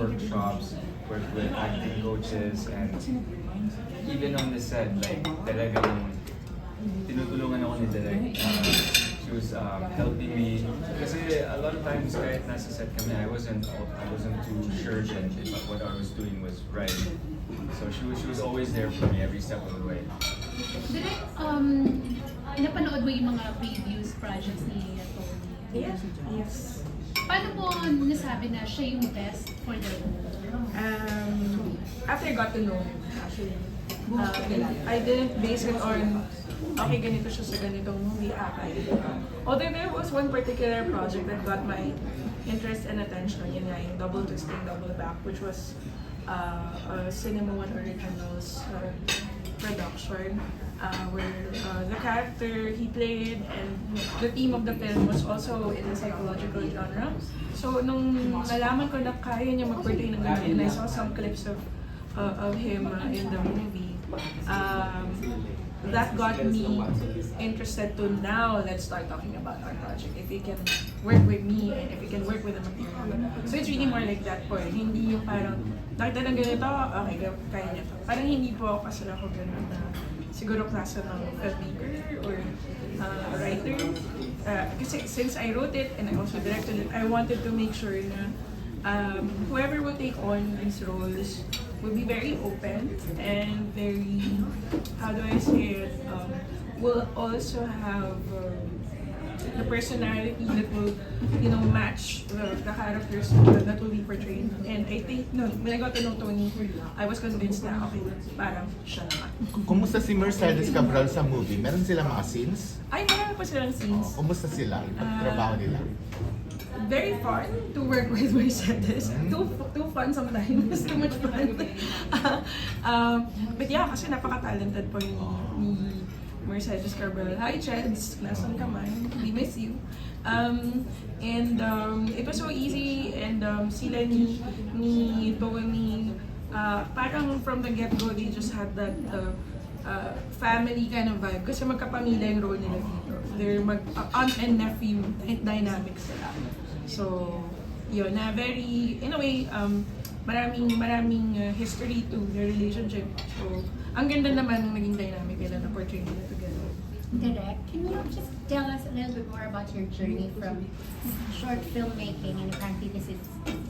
workshops, worked with acting coaches, and even on the set, like talagang tinutulungan ako ni Direk. She was helping me kasi a lot of times kahit nasa set kami, I wasn't too sure that if what I was doing was right. So she was always there for me every step of the way. Direk, napanood mo yung mga previous projects ni Tony? Yes. Paano mo nasabi na siya yung best for the role? After I got to know him, actually, I didn't base it on, okay, ganito siya sa ganitong movie, although there was one particular project that got my interest and attention, yun nga, yung Double Twisting, Double Back, which was a Cinema One Originals production, where the character he played and the theme of the film was also in the psychological genre. So nung nalaman ko na kaya niya mag-portray ng ganun, and I saw some clips of him in the movie, that got me interested to now let's start talking about our project. If you can work with me and if you can work with the material. So it's really more like that po. Hindi yung parang nakita ng ganito, okay, kaya niya to. Parang hindi po kasi ako ganun na siguro klase ng filmmaker or writer. Kasi since I wrote it and I also directed it, I wanted to make sure na whoever will take on these roles will be very open and very, how do I say it, will also have the personality that will, match the characters that will be portrayed. And I think, when I got to know Tony, I was convinced na, okay, parang siya naman. Kumusta si Mercedes Cabral sa movie? Meron silang mga scenes? Ay, marami pa silang scenes. Kumusta sila? Yung pagtrabaho nila? Very fun to work with Mercedes. Too fun sometimes. Too much fun. But yeah, kasi napaka-talented po ni Mercedes Cabral. Hi, Cheds! Nasaan ka man? We miss you. And it was so easy and sila ni Tony, parang from the get-go, they just had that family kind of vibe. Kasi magkapamilya yung role nila dito. They're aunt and nephew dynamics sila. So, yun, na very, in a way, maraming history to their relationship. So, ang ganda naman ng naging dynamic nila na portray nila together. Direk, can you just tell us a little bit more about your journey from short filmmaking, and apparently this is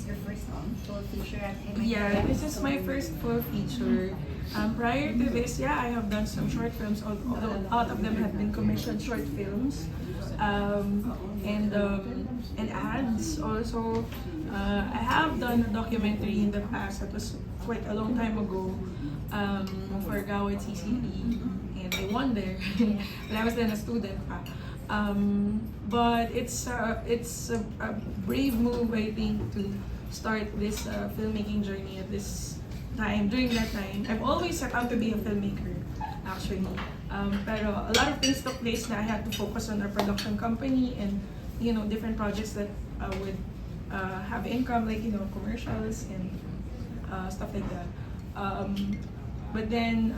your first full feature? Yeah, this is my first full feature. Prior to this, I have done some short films, although a lot of them have been commissioned short films. And ads also. I have done a documentary in the past that was quite a long time ago for Gawad CCD, and I won there. But I was then a student pa. But it's a brave move, I think, to start this filmmaking journey at this time. During that time, I've always set out to be a filmmaker, actually. Pero a lot of things took place na I had to focus on our production company and different projects that would have income, like commercials and stuff like that. But then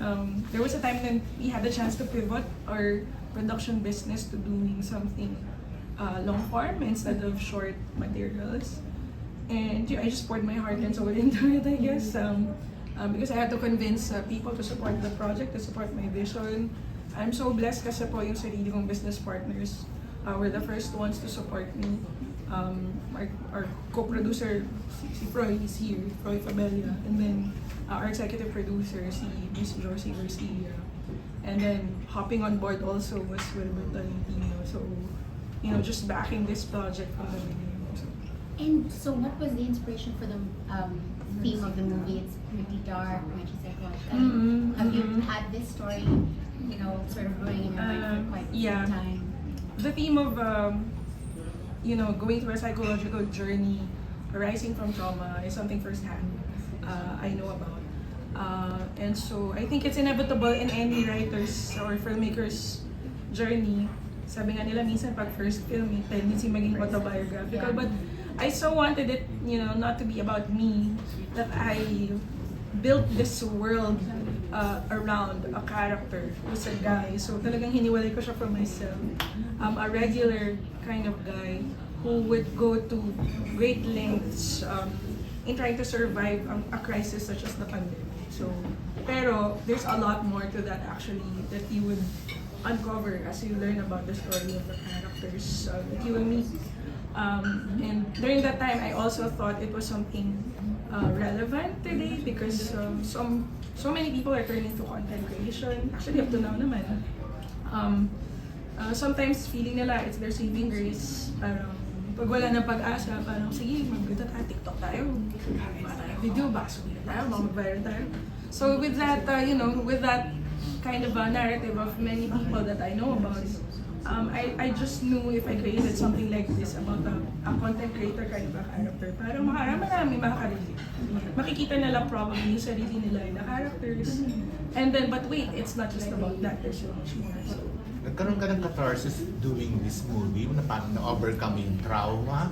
there was a time when we had the chance to pivot our production business to doing something long form instead of short materials. And I just poured my heart and soul into it, I guess. Because I had to convince people to support the project, to support my vision. I'm so blessed kasi po yung sarili kong business partners were the first ones to support me. Our co-producer, si Froy, is here, Froy Fabella. And then our executive producer, si Miss Josie Garcia. And then hopping on board also was Wilbert Tolentino. So, just backing this project from the beginning. And so what was the inspiration for the theme of the movie? It's pretty dark, pretty psychological. Have you had this story, sort of growing in your mind for quite some time? The theme of, going through a psychological journey arising from trauma is something firsthand I know about. And so I think it's inevitable in any writer's or filmmaker's journey. Sabi nga nila minsan pag first film, tendency maging autobiographical. But I so wanted it, not to be about me, that I built this world around a character who's a guy. So talagang hiniwalay ko siya from myself. A regular kind of guy who would go to great lengths in trying to survive a crisis such as the pandemic. So, pero there's a lot more to that actually that you would uncover as you learn about the story of the characters that you will meet. And during that time, I also thought it was something relevant today because so many people are turning to content creation. Actually, up to now naman. Sometimes feeling nila it's their saving grace. Parang pag wala ng pag-asa, parang sige, mag-video tayo, TikTok tayo. Baka tayo video, baka sumigat tayo, baka mag-viral tayo. So with that, with that kind of a narrative of many people that I know about, I just knew if I created something like this about a content creator kind of a character, parang marami makakarelate. Makikita nila probably yung sarili nila in the characters. And then, but wait, it's not just about that, there's so much more. So, Nagkaroon ka ng catharsis doing this movie na parang na-overcome yung trauma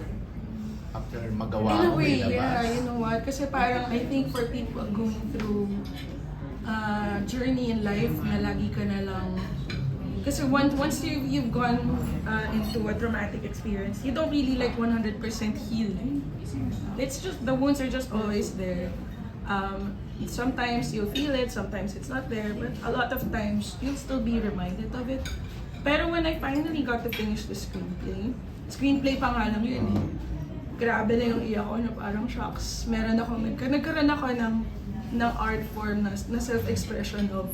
after magawa in a mo way, ilabas? yeah, you know what? Kasi parang I think for people going through journey in life na lagi ka na lang. Kasi once you've gone into a traumatic experience, you don't really like 100% heal. It's just, the wounds are just always there. Sometimes you'll feel it, sometimes it's not there, but a lot of times you'll still be reminded of it. Pero when I finally got to finish the screenplay pa nga lang yun eh. Grabe na yung iyak ko na parang shocks. Nagkaroon ako ng art form na self-expression of,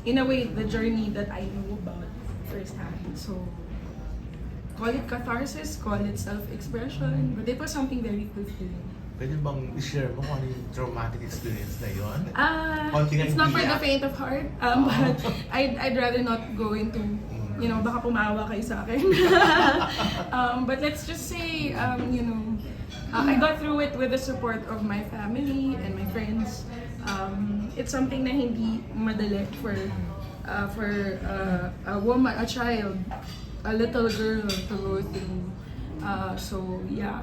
in a way, the journey that I know about firsthand. So, call it catharsis, call it self-expression, but it was something very fulfilling. Pwede bang i-share mo kung ano yung traumatic experience na yun? It's not for the faint of heart, but I'd rather not go into, baka pumawa kayo sa akin. But let's just say, I got through it with the support of my family and my friends. It's something na hindi madali for a woman, a child, a little girl to go through. So yeah,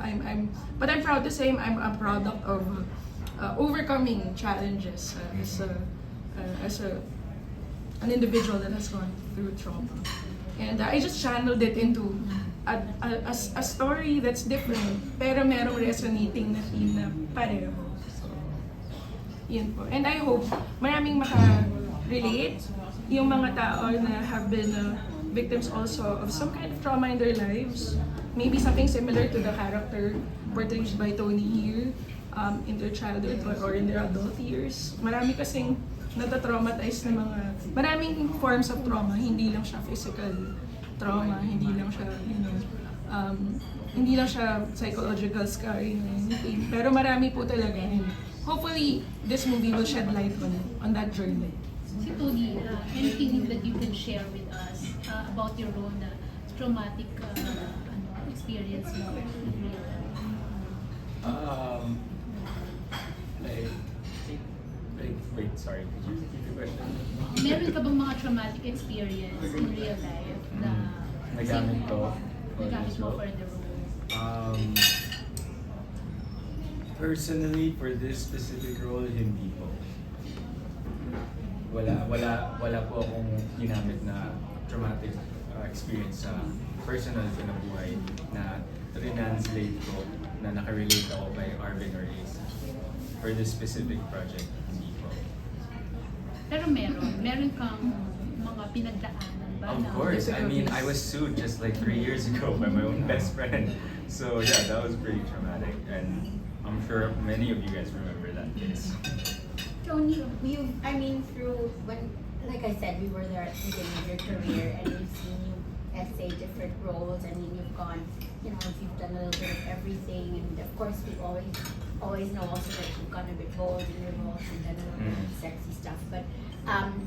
but I'm proud to say I'm a product of overcoming challenges as an individual that has gone through trauma, and I just channeled it into a story that's different, pero merong resonating na theme na pareho. So, yun po. And I hope maraming maka-relate yung mga tao na have been victims also of some kind of trauma in their lives. Maybe something similar to the character portrayed by Tony here in their childhood or in their adult years. Marami kasing natatraumatize na maraming forms of trauma, hindi lang siya physical trauma, hindi lang siya, hindi lang siya psychological scarring or anything. Pero marami po talaga. Hopefully, this movie will shed light on that journey. Si Tony, anything that you can share with us about your own traumatic experience mo? Wait, sorry, could you repeat the question? Meron ka bang mga traumatic experience in real life na Nagamit ko for the role? Personally, for this specific role, hindi po. Wala po akong ginamit na traumatic experience sa personal ko na buhay na translate ko na nakarelate ako by Arvin or Ace. For this specific project, hindi po. Pero meron kang mga pinagdaanan ba? Of course, I mean, I was sued just like 3 years ago by my own best friend. So yeah, that was pretty traumatic, and I'm sure many of you guys remember that case. Tony, through like I said, we were there at the beginning of your career, and we've seen you essay different roles. I mean, you've gone, you've done a little bit of everything, and of course, we always know also that you've gone a bit bold in your roles and done a little bit of sexy stuff. But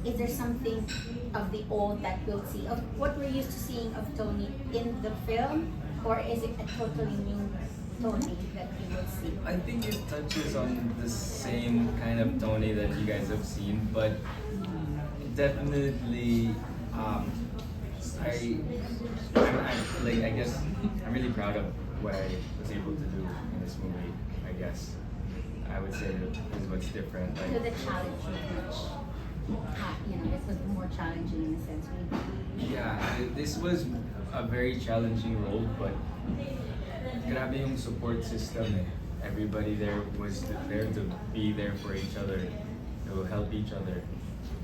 is there something of the old that we'll see, of what we're used to seeing of Tony in the film, or is it a totally new Tony that we will see? I think it touches on the same kind of Tony that you guys have seen, but definitely, I guess I'm really proud of what I was able to do in this movie. I guess I would say that is what's different. So the challenge was this was more challenging in a sense. Yeah, this was a very challenging role, but grabe yung support system everybody there was there to be there for each other, to help each other.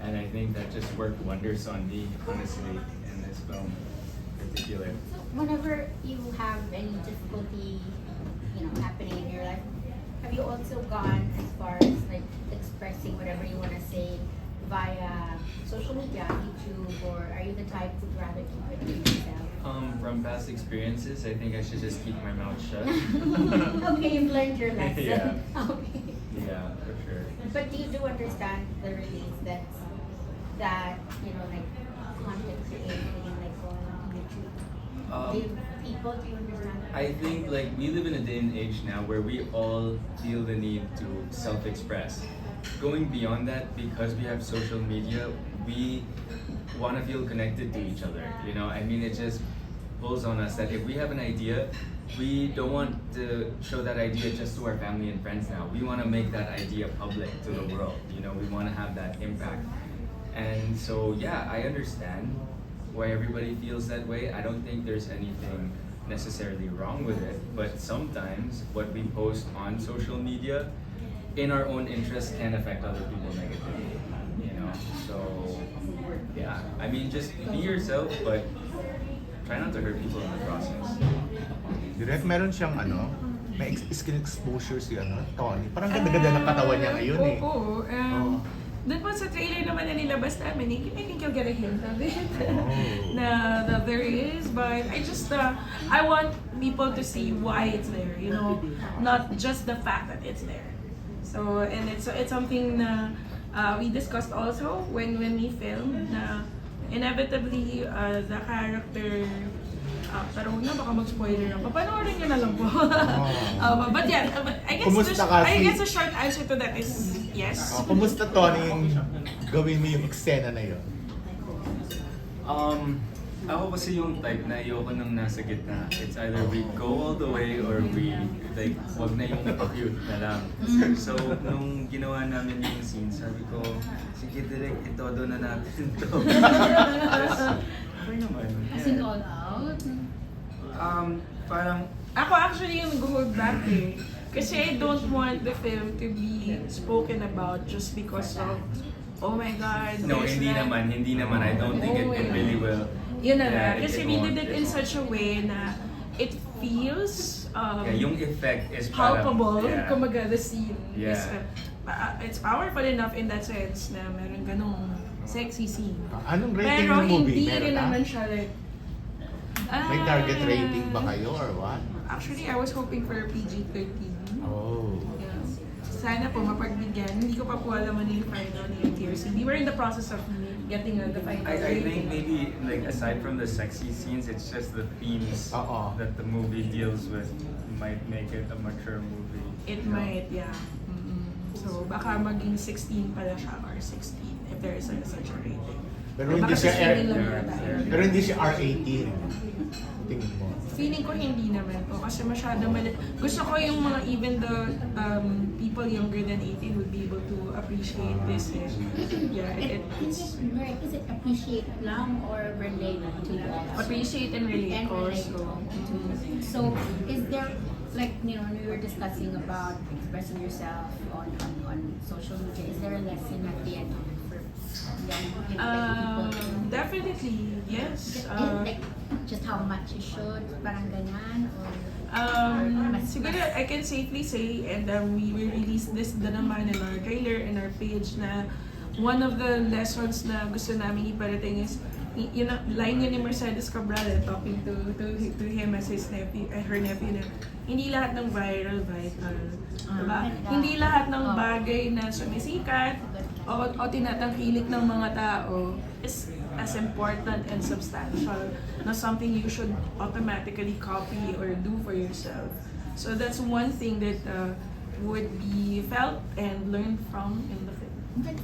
And I think that just worked wonders on me, honestly, in this film in particular. So whenever you have any difficulty, happening in your life, have you also gone as far as like expressing whatever you want to say via social media, YouTube, or are you the type who'd rather keep it to yourself? From past experiences, I think I should just keep my mouth shut. Okay, you've learned your lesson. Yeah. Okay. Yeah, for sure. But do you do understand the release that like content creating, like going on YouTube? Do you understand that? I think like we live in a day and age now where we all feel the need to self-express. Going beyond that, because we have social media, we want to feel connected to each other. I mean, it just pulls on us that if we have an idea, we don't want to show that idea just to our family and friends now. We want to make that idea public to the world. We want to have that impact. And so, yeah, I understand why everybody feels that way. I don't think there's anything necessarily wrong with it, but sometimes what we post on social media in our own interest can affect other people negatively, So, yeah, I mean, just be yourself, but try not to hurt people in the process. Direct, meron siyang may skin exposure si Tony. Parang ganda-ganda ng katawan niya ngayon eh. Oo. Dun po sa trailer naman na nilabas namin, I think you'll get a hint of it. na there is, but I want people to see why it's there, not just the fact that it's there. So, and it's something na we discussed also when we filmed na inevitably the character pero huwag na baka mag-spoiler ako. Panoorin niyo na lang po. But yeah, I guess the short answer to that is yes. Kumusta, Tony, yung gawin mo yung eksena na yun? Ako kasi yung type na ayoko nang nasa gitna. It's either we go all the way or we wag na yung cute na lang. So, nung ginawa namin yung scene, sabi ko, sige direct, itodo na natin to. Okay naman. As in all out? Parang, Ako actually yung nag-hold back eh. Kasi I don't want the film to be spoken about just because of, oh my God, no, there's hindi that. naman. I don't think it really will. Yun na nga. Yeah, Kasi we did it in such a way na it feels yung effect is parang, palpable. yeah. Kumaga, the scene is, Yeah. it's powerful enough in that sense na meron ganong sexy scene. Anong rating Pero ng movie? hindi Meron rin na? naman siya like... May target rating ba kayo or what? Actually, I was hoping for PG-13. Oh. Yeah. Sana po mapagbigyan. Hindi ko pa po alam ano yung final ni TRC. We were in the process of getting the final I think rating. maybe like aside from the sexy scenes, it's just the themes that the movie deals with might make it a mature movie. It might, yeah. So baka maging 16 pala siya or 16 if there is such a rating. Pero Baka hindi siya sisingin lang R- yata. Pero hindi siya R18. Tingin mo. Feeling ko hindi naman po kasi masyado mali. Gusto ko yung mga even the people younger than 18 would be able to appreciate this. Yeah, Is it appreciate lang or relate to also? appreciate and relate And relate also. So, is there, like, we were discussing about expressing yourself on social media. Is there a lesson at the end for young people? Definitely, yes. Like, just how much you should, parang ganyan, or... Siguro I can safely say, and we released this na naman in our trailer, in our page, na one of the lessons na gusto namin iparating is, yun ang line yun ni Mercedes Cabral talking to him as his nephew, her nephew, na hindi lahat ng viral. Diba? Hindi lahat ng bagay na sumisikat o tinatangkilik ng mga tao is as important and substantial na something you should automatically copy or do for yourself. So that's one thing that would be felt and learned from in the film. But